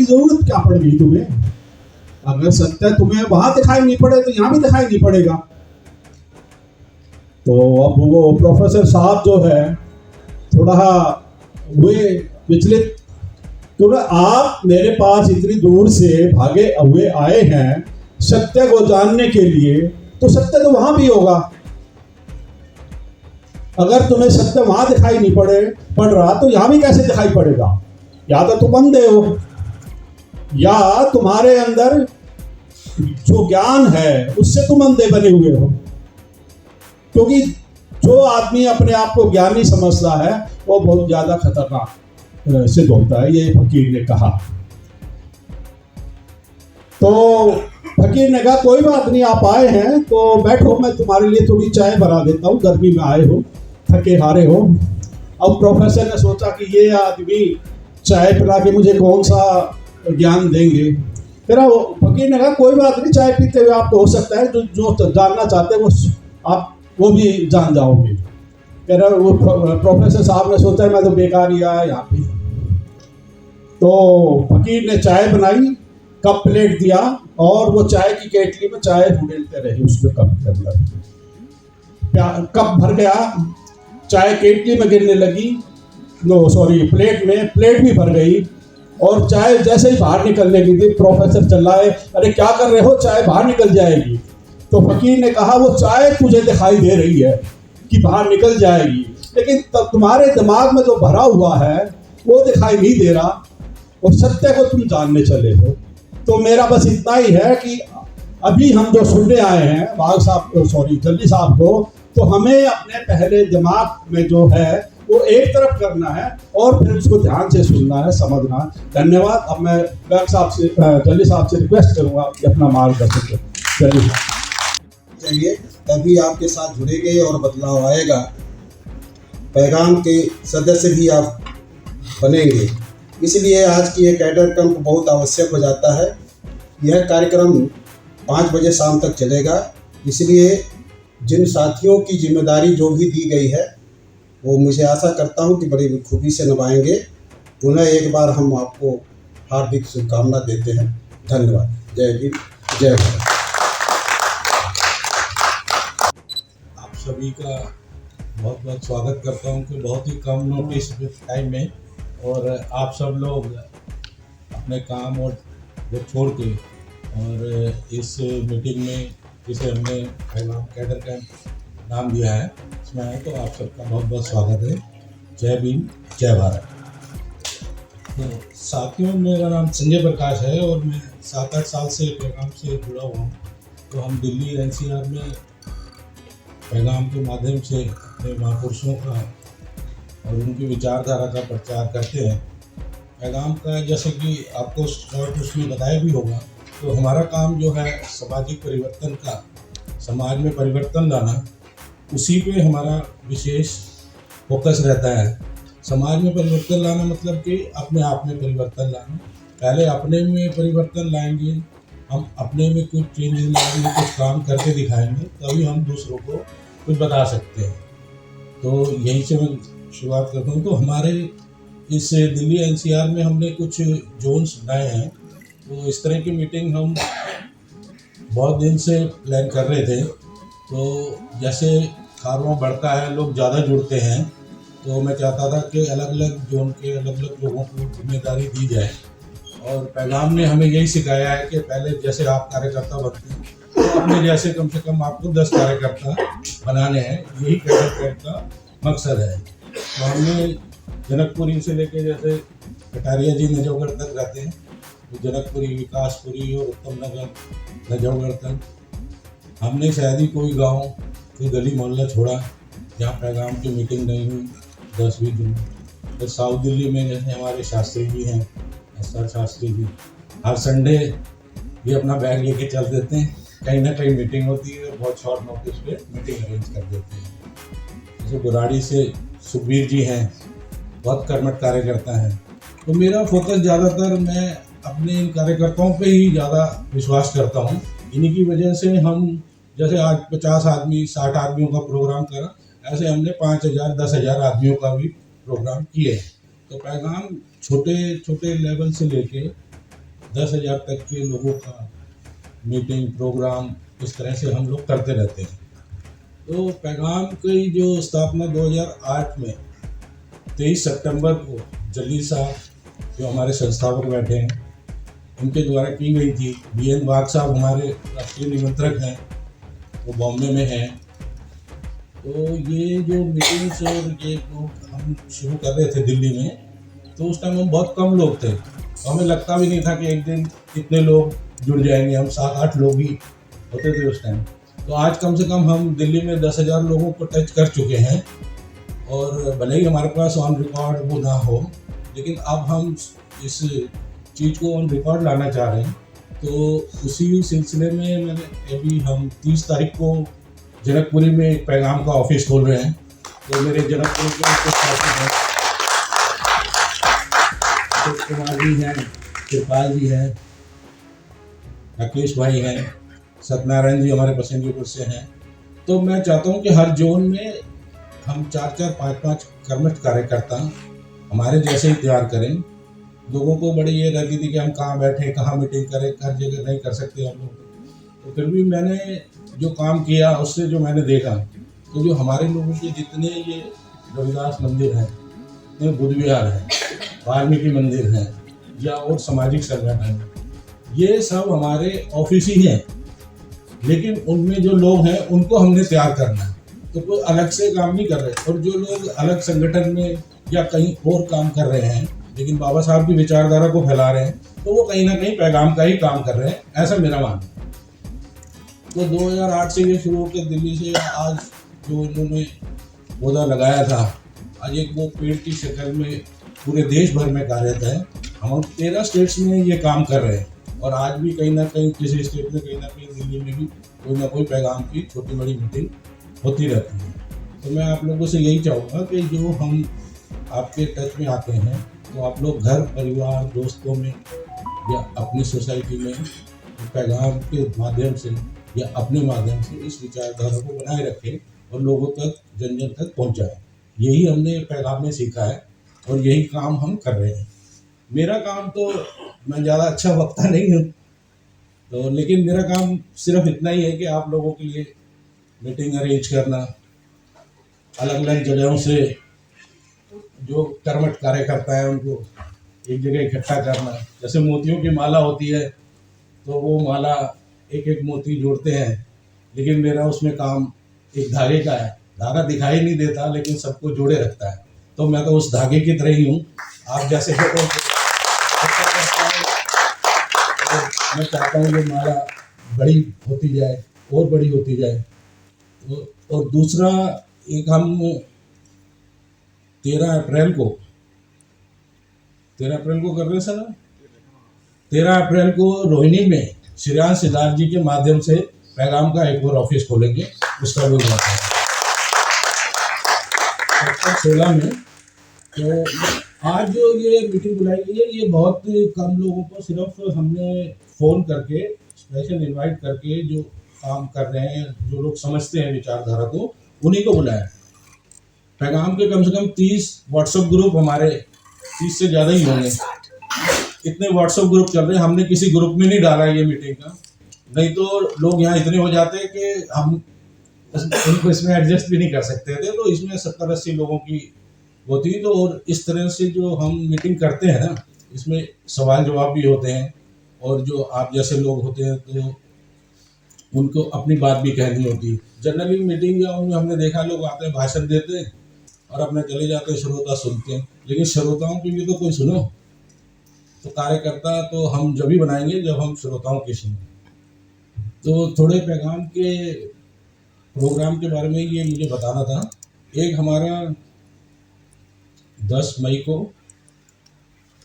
की जरूरत क्या पड़ गई तुम्हें? अगर सत्य तुम्हें वहां दिखाई नहीं पड़े तो यहां भी दिखाई नहीं पड़ेगा। तो अब वो प्रोफेसर साहब जो है थोड़ा हुए विचलित, क्योंकि आप मेरे पास इतनी दूर से भागे हुए आए हैं सत्य को जानने के लिए, तो सत्य तो वहां भी होगा। अगर तुम्हें सत्य वहां दिखाई नहीं पड़ रहा तो यहां भी कैसे दिखाई पड़ेगा? या तो तुम अंधे हो, या तुम्हारे अंदर जो ज्ञान है उससे तुम अंधे बने हुए हो। क्योंकि जो आदमी अपने आप को ज्ञानी समझता है वो बहुत ज्यादा खतरनाक सिद्ध होता है, ये फकीर ने कहा। तो फकीर ने कहा कोई बात नहीं, आप आए हैं तो बैठो, मैं तुम्हारे लिए थोड़ी चाय बना देता हूँ, गर्मी में आए हो, थके हारे हो। अब प्रोफेसर ने सोचा कि ये आदमी चाय पिला के मुझे कौन सा ज्ञान देंगे। फिर वो फकीर ने कहा कोई बात नहीं, चाय पीते हुए आपको हो सकता है जो जानना चाहते हैं वो आप वो भी जान जाओगे। फिर वो प्रोफेसर साहब ने सोचा मैं तो बेकार ही आया यहाँ पे। तो फकीर ने चाय बनाई, कप प्लेट दिया और वो चाय की केटली में चाय उड़ेलते रहे उसमें कप के अंदर। कप भर गया, चाय केटली में गिरने लगी, प्लेट में, प्लेट भी भर गई और चाय जैसे ही बाहर निकलने की थी प्रोफेसर चिल्लाए, अरे क्या कर रहे हो, चाय बाहर निकल जाएगी। तो फकीर ने कहा वो चाय तुझे दिखाई दे रही है कि बाहर निकल जाएगी, लेकिन तब तुम्हारे दिमाग में जो भरा हुआ है वो दिखाई नहीं दे रहा और सत्य को तुम जानने चले हो। तो मेरा बस इतना ही है कि अभी हम जो सुनने आए हैं जल्दी साहब को, तो हमें अपने पहले दिमाग में जो है वो एक तरफ करना है और फिर उसको ध्यान से सुनना है, समझना है। धन्यवाद। अब मैं जल्दी साहब से रिक्वेस्ट करूंगा कि अपना मार्गदर्शन करें। चाहिए तभी आपके साथ जुड़ेंगे और बदलाव आएगा। पैगाम के सदस्य भी आप बनेंगे। इसलिए आज की ये कैडर कैंप बहुत आवश्यक हो जाता है। यह कार्यक्रम 5 बजे शाम तक चलेगा, इसलिए जिन साथियों की जिम्मेदारी जो भी दी गई है वो मुझे आशा करता हूं कि बड़ी खूबी से निभाएंगे। पुनः एक बार हम आपको हार्दिक शुभकामना देते हैं। धन्यवाद। जय हिंद, जय भारत। आप सभी का बहुत बहुत स्वागत करता हूं कि बहुत ही कम नोटिस टाइम में और आप सब लोग अपने काम और वो छोड़ के और इस मीटिंग में जिसे हमने पैगाम कैडर कैंप नाम दिया है इसमें आए, तो आप सबका बहुत बहुत स्वागत है। जय भीम, जय भारत। तो साथियों, मेरा नाम संजय प्रकाश है और मैं 7-8 साल से पैगाम से जुड़ा हुआ हूँ। तो हम दिल्ली NCR में पैगाम के माध्यम से अपने महापुरुषों का और उनकी विचारधारा का प्रचार करते हैं। पैगाम का जैसे कि आपको शॉर्ट उसमें बताया भी होगा, तो हमारा काम जो है सामाजिक परिवर्तन का, समाज में परिवर्तन लाना, उसी पे हमारा विशेष फोकस रहता है। समाज में परिवर्तन लाना मतलब कि अपने आप में परिवर्तन लाना। पहले अपने में परिवर्तन लाएंगे, हम अपने में कुछ चेंजेस लाएंगे, कुछ काम करके दिखाएंगे, तभी हम दूसरों को कुछ बता सकते हैं। तो यहीं से मैं शुरुआत करता हूँ। तो हमारे इस दिल्ली NCR में हमने कुछ जोन्स बनाए हैं। तो इस तरह की मीटिंग हम बहुत दिन से प्लान कर रहे थे। तो जैसे कारवां बढ़ता है, लोग ज़्यादा जुड़ते हैं, तो मैं चाहता था कि अलग अलग जोन के अलग अलग लोगों को जिम्मेदारी दी जाए। और पैगाम ने हमें यही सिखाया है कि पहले जैसे आप कार्यकर्ता बनते हैं तो अपने जैसे कम से कम आपको 10 कार्यकर्ता बनाने हैं। यही कैडर कैंप का मकसद है। तो हमने जनकपुरी से लेके जैसे कटारिया जी नजौगढ़ तक रहते हैं, तो जनकपुरी, विकासपुरी और उत्तम नगर नजौगढ़ तक हमने शायद ही कोई गांव, कोई गली मोहल्ला छोड़ा जहाँ पैगाम की मीटिंग नहीं हुई 10-20 दिन। फिर साउथ दिल्ली में जैसे हमारे शास्त्री जी हैं, SR शास्त्री जी, हर संडे ये अपना बैग लेके चल देते हैं, कहीं ना कहीं मीटिंग होती है और बहुत शॉर्ट नोटिस पे मीटिंग अरेंज कर देते हैं। जैसे गुराड़ी से सुखबीर जी हैं, बहुत कर्मठ कार्यकर्ता हैं। तो मेरा फोकस ज़्यादातर मैं अपने इन कार्यकर्ताओं पे ही ज़्यादा विश्वास करता हूँ। इन्हीं की वजह से हम जैसे आज 50 आदमी 60 आदमियों का प्रोग्राम करा, ऐसे हमने 5000 10,000 आदमियों का भी प्रोग्राम किए। तो पैगाम छोटे छोटे लेवल से लेके 10,000 तक के लोगों का मीटिंग प्रोग्राम इस तरह से हम लोग करते रहते हैं। तो पैगाम की जो स्थापना 2008 में 23 सितंबर को जलील साहब जो हमारे संस्थापक बैठे हैं उनके द्वारा की गई थी। BN वाघ साहब हमारे राष्ट्रीय निमंत्रक हैं, वो बॉम्बे में हैं। तो ये जो मीटिंग्स और ये हम शुरू कर रहे थे दिल्ली में, तो उस टाइम हम बहुत कम लोग थे, तो हमें लगता भी नहीं था कि एक दिन इतने लोग जुड़ जाएंगे। हम 7-8 लोग ही होते थे उस टाइम। तो आज कम से कम हम दिल्ली में 10,000 लोगों को टच कर चुके हैं। और भले ही हमारे पास ऑन रिकॉर्ड वो ना हो, लेकिन अब हम इस चीज़ को ऑन रिकॉर्ड लाना चाह रहे हैं। तो उसी सिलसिले में मैंने अभी हम 30 तारीख को जनकपुरी में एक पैगाम का ऑफिस खोल रहे हैं। तो मेरे जनकपुरी के कुछ साथी हैं, अशोक कुमार जी हैं, कृपाल जी हैं, राकेश भाई हैं, सत्यनारायण जी हमारे पसंदीपुर से हैं। तो मैं चाहता हूं कि हर जोन में हम 4-4, 5-5 कर्मठ कार्यकर्ता हमारे जैसे ही तैयार करें। लोगों को बड़ी ये रहती थी कि हम कहाँ बैठे, कहाँ मीटिंग करें, हर जगह नहीं कर सकते हम लोग। तो फिर भी मैंने जो काम किया उससे जो मैंने देखा, तो जो हमारे लोगों के जितने ये रविदास मंदिर हैं, जितने बुद्ध विहार हैं, वाल्मीकि मंदिर हैं या और सामाजिक संगठन, ये सब हमारे ऑफिस ही हैं। लेकिन उनमें जो लोग हैं उनको हमने तैयार करना है, तो कोई अलग से काम नहीं कर रहे। और जो लोग अलग संगठन में या कहीं और काम कर रहे हैं लेकिन बाबा साहब की विचारधारा को फैला रहे हैं, तो वो कहीं ना कहीं पैगाम का ही काम कर रहे हैं, ऐसा मेरा मानना है। तो 2008 से ये शुरू होकर दिल्ली से आज जो उन्होंने पौधा लगाया था, आज एक वो पेड़ की शक्ल में पूरे देश भर में कार्यरत है। हम 13 स्टेट्स में ये काम कर रहे हैं और आज भी कहीं ना कहीं किसी स्टेट में, कहीं ना कहीं दिल्ली में भी कोई ना कोई पैगाम की छोटी बड़ी मीटिंग होती रहती है। तो मैं आप लोगों से यही चाहूँगा कि जो हम आपके टच में आते हैं, तो आप लोग घर परिवार दोस्तों में या अपनी सोसाइटी में पैगाम के माध्यम से या अपने माध्यम से इस विचारधारा को बनाए रखें और लोगों तक, जन जन तक पहुँचाएँ। यही हमने पैगाम में सीखा है और यही काम हम कर रहे हैं। मेरा काम तो, मैं ज़्यादा अच्छा वक्ता नहीं हूँ, तो लेकिन मेरा काम सिर्फ इतना ही है कि आप लोगों के लिए मीटिंग अरेंज करना, अलग अलग जगहों से जो कर्मठ कार्यकर्ता है उनको एक जगह इकट्ठा करना। जैसे मोतियों की माला होती है, तो वो माला एक एक मोती जोड़ते हैं, लेकिन मेरा उसमें काम एक धागे का है। धागा दिखाई नहीं देता लेकिन सबको जोड़े रखता है, तो मैं तो उस धागे की तरह ही हूँ। आप जैसे लोगों को मैं चाहता हूँ ये माला बड़ी होती जाए और बड़ी होती जाए। और दूसरा, एक हम 13 अप्रैल को कर रहे हैं सर, 13 अप्रैल को रोहिणी में श्रेयांश सिद्धार्थ जी के माध्यम से पैगाम का एक और ऑफिस खोलेंगे, उसका भी उद्घाटन है 16 में। तो आज जो ये मीटिंग बुलाई गई है, ये बहुत कम लोगों को सिर्फ हमने फ़ोन करके स्पेशल इनवाइट करके जो काम कर रहे हैं, जो लोग समझते हैं विचारधारा को, उन्हीं को बुलाया। पैगाम के कम से कम 30 व्हाट्सएप ग्रुप हमारे, 30 से ज़्यादा ही होंगे, इतने व्हाट्सएप ग्रुप चल रहे हैं। हमने किसी ग्रुप में नहीं डाला ये मीटिंग का, नहीं तो लोग यहाँ इतने हो जाते हैं कि हम उनको इसमें एडजस्ट भी नहीं कर सकते थे। तो इसमें 70-80 लोगों की होती। तो और इस तरह से जो हम मीटिंग करते हैं ना, इसमें सवाल जवाब भी होते हैं और जो आप जैसे लोग होते हैं तो उनको अपनी बात भी कहनी होती है। जनरली मीटिंग या उनमें हमने देखा लोग आते हैं, भाषण देते हैं और अपने चले जाते हैं, श्रोता सुनते हैं। लेकिन श्रोताओं की भी तो कोई सुनो। तो कार्यकर्ता तो हम जब ही बनाएंगे जब हम श्रोताओं की सुनें। तो थोड़े पैगाम के प्रोग्राम के बारे में ये मुझे बताना था। एक हमारा 10 मई को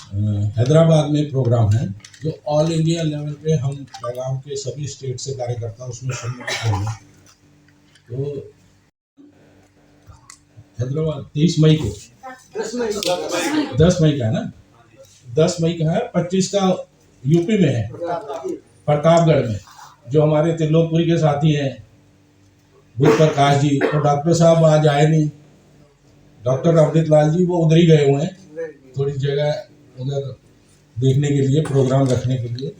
हैदराबाद में प्रोग्राम है, जो ऑल इंडिया लेवल पे हम पैगाम के सभी स्टेट से कार्यकर्ता उसमें सम्मिलित होंगे। तो हैदराबाद 23 मई को, 10 मई का है ना, 10 मई का है, 25 का यूपी में है, प्रतापगढ़ में। जो हमारे त्रिलोकपुरी के साथी हैं बुद्ध प्रकाश जी, और डॉक्टर साहब आज आए नहीं, डॉक्टर अमृत लाल जी, वो उधर ही गए हुए हैं, थोड़ी जगह उधर देखने के लिए, प्रोग्राम रखने के लिए।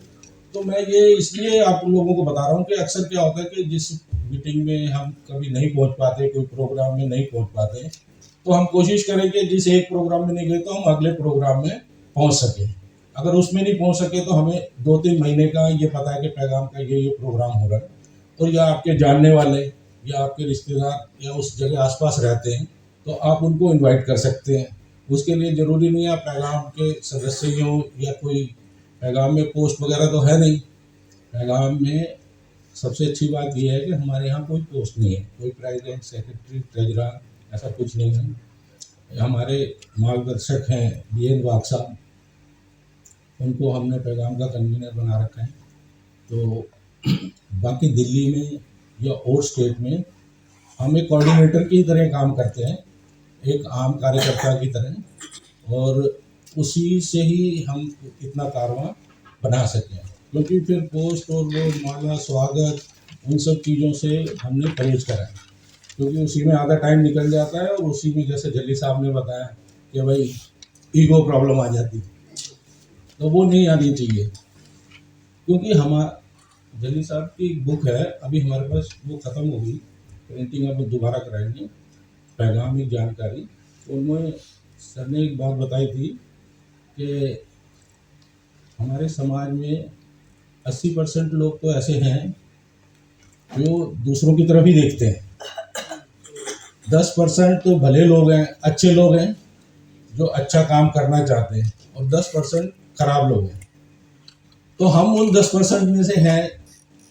तो मैं ये इसलिए आप लोगों को बता रहा हूँ कि अक्सर क्या होता है कि जिस मीटिंग में हम कभी नहीं पहुँच पाते, कोई प्रोग्राम में नहीं पहुँच पाते, तो हम कोशिश करें कि जिस एक प्रोग्राम में नहीं गए तो हम अगले प्रोग्राम में पहुँच सकें। अगर उसमें नहीं पहुँच सके तो हमें 2-3 महीने का ये पता है कि पैगाम का ये प्रोग्राम हो रहा है, और या आपके जानने वाले या आपके रिश्तेदार या उस जगह आसपास रहते हैं तो आप उनको इनवाइट कर सकते हैं। उसके लिए ज़रूरी नहीं है आप पैगाम के सदस्य ही हों या कोई पैगाम में पोस्ट वगैरह तो है नहीं। पैगाम में सबसे अच्छी बात यह है कि हमारे यहाँ कोई पोस्ट नहीं है, कोई प्रेसिडेंट, सेक्रेटरी, ट्रेजरर ऐसा कुछ नहीं है। हमारे मार्गदर्शक हैं BN वाघ साहब, उनको हमने पैगाम का कन्वीनर बना रखा है। तो बाकी दिल्ली में या और स्टेट में हम एक कोऑर्डिनेटर की तरह काम करते हैं, एक आम कार्यकर्ता की तरह, और उसी से ही हम इतना कारवां बना सकें। क्योंकि फिर पोस्ट और वो माला, स्वागत, उन सब चीज़ों से हमने परहेज करा है, क्योंकि उसी में आधा टाइम निकल जाता है, और उसी में जैसे जल्ली साहब ने बताया कि भाई ईगो प्रॉब्लम आ जाती है, तो वो नहीं आनी चाहिए। क्योंकि हमारा जल्ली साहब की बुक है, अभी हमारे पास वो ख़त्म हो गई, प्रिंटिंग अब दोबारा कराएंगे, पैगाम की जानकारी। उनमें सर ने एक बात बताई थी कि हमारे समाज में 80% लोग तो ऐसे हैं जो दूसरों की तरफ ही देखते हैं, 10% तो भले लोग हैं, अच्छे लोग हैं जो अच्छा काम करना चाहते हैं, और 10% खराब लोग हैं। तो हम उन 10% में से हैं,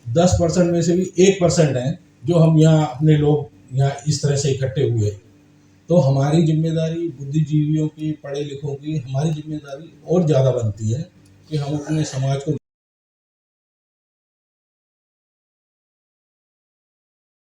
10% में से भी 1% हैं जो हम यहाँ अपने लोग यहाँ इस तरह से इकट्ठे हुए। तो हमारी जिम्मेदारी, बुद्धिजीवियों की, पढ़े लिखों की, हमारी जिम्मेदारी और ज़्यादा बनती है कि हम अपने समाज को